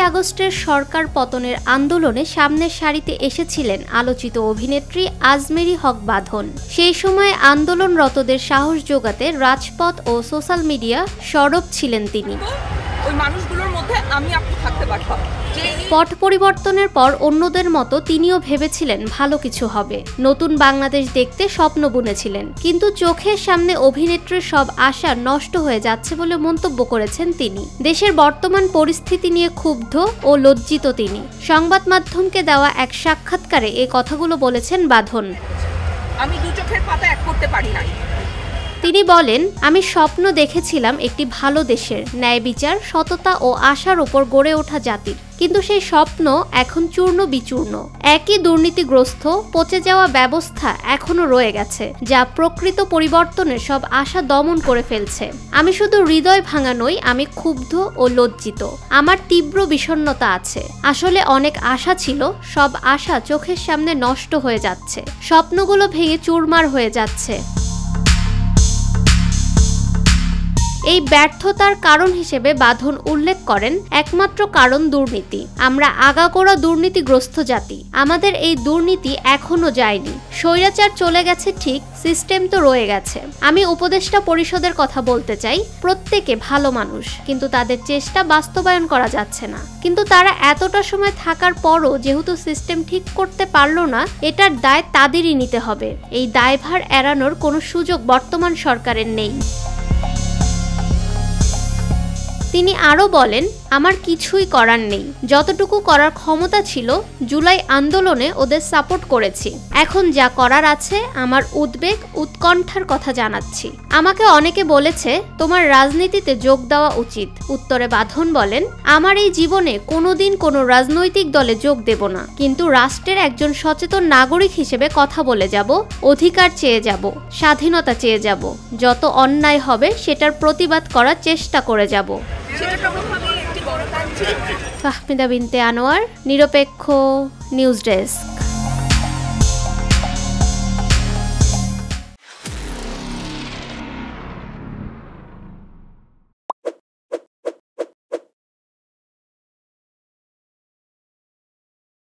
আগস্টের সরকার পতনের আন্দোলনে সামনের সারিতে এসেছিলেন আলোচিত অভিনেত্রী আজমেরী হক বাঁধন। সেই সময়ে আন্দোলনরতদের সাহস জোগাতে রাজপথ ও সোশ্যাল মিডিয়া সরব ছিলেন তিনি। পট পরিবর্তনের পর অন্যদের মতো তিনিও ভেবেছিলেন ভালো কিছু হবে, নতুন বাংলাদেশ দেখতে স্বপ্ন বুনেছিলেন। কিন্তু চোখের সামনে অভিনেত্রীর সব আশা নষ্ট হয়ে যাচ্ছে বলে মন্তব্য করেছেন তিনি। দেশের বর্তমান পরিস্থিতি নিয়ে ক্ষুব্ধ ও লজ্জিত তিনি। সংবাদ মাধ্যমকে দেওয়া এক সাক্ষাৎকারে এই কথাগুলো বলেছেন বাঁধন। আমি দু চোখের পাতা এক করতে পারি না। তিনি বলেন, আমি স্বপ্ন দেখেছিলাম একটি ভালো দেশের, ন্যায় বিচার, সততা ও আশার ওপর গড়ে ওঠা জাতির। কিন্তু সেই স্বপ্ন এখন চূর্ণ বিচূর্ণ। একই দুর্নীতিগ্রস্ত পচে যাওয়া ব্যবস্থা এখনো রয়ে গেছে, যা প্রকৃত পরিবর্তনের সব আশা দমন করে ফেলছে। আমি শুধু হৃদয় ভাঙা নই, আমি ক্ষুব্ধ ও লজ্জিত। আমার তীব্র বিষণ্ণতা আছে। আসলে অনেক আশা ছিল, সব আশা চোখের সামনে নষ্ট হয়ে যাচ্ছে, স্বপ্নগুলো ভেঙে চুরমার হয়ে যাচ্ছে। এই ব্যর্থতার কারণ হিসেবে বাঁধন উল্লেখ করেন, একমাত্র কারণ দুর্নীতি। আমরা আগাগোড়া দুর্নীতিগ্রস্ত জাতি। আমাদের এই দুর্নীতি এখনো যায়নি। স্বৈরাচার চলে গেছে ঠিক, সিস্টেম তো রয়ে গেছে। আমি উপদেষ্টা পরিষদের কথা বলতে চাই, প্রত্যেকে ভালো মানুষ, কিন্তু তাদের চেষ্টা বাস্তবায়ন করা যাচ্ছে না। কিন্তু তারা এতটা সময় থাকার পরও যেহেতু সিস্টেম ঠিক করতে পারলো না, এটার দায় তাদেরই নিতে হবে। এই দায়ভার এড়ানোর কোনো সুযোগ বর্তমান সরকারের নেই। তিনি আরও বলেন, আমার কিছুই করার নেই। যতটুকু করার ক্ষমতা ছিল জুলাই আন্দোলনে ওদের সাপোর্ট করেছি। এখন যা করার আছে, আমার উদ্বেগ উৎকণ্ঠার কথা জানাচ্ছি। আমাকে অনেকে বলেছে তোমার রাজনীতিতে যোগ দেওয়া উচিত। উত্তরে বাঁধন বলেন, আমার এই জীবনে কোনোদিন কোনো রাজনৈতিক দলে যোগ দেব না, কিন্তু রাষ্ট্রের একজন সচেতন নাগরিক হিসেবে কথা বলে যাব, অধিকার চেয়ে যাব, স্বাধীনতা চেয়ে যাব। যত অন্যায় হবে সেটার প্রতিবাদ করার চেষ্টা করে যাব। ফাহমিদা বিনতে আনোয়ার, নিরপেক্ষ নিউজ ডেস্ক।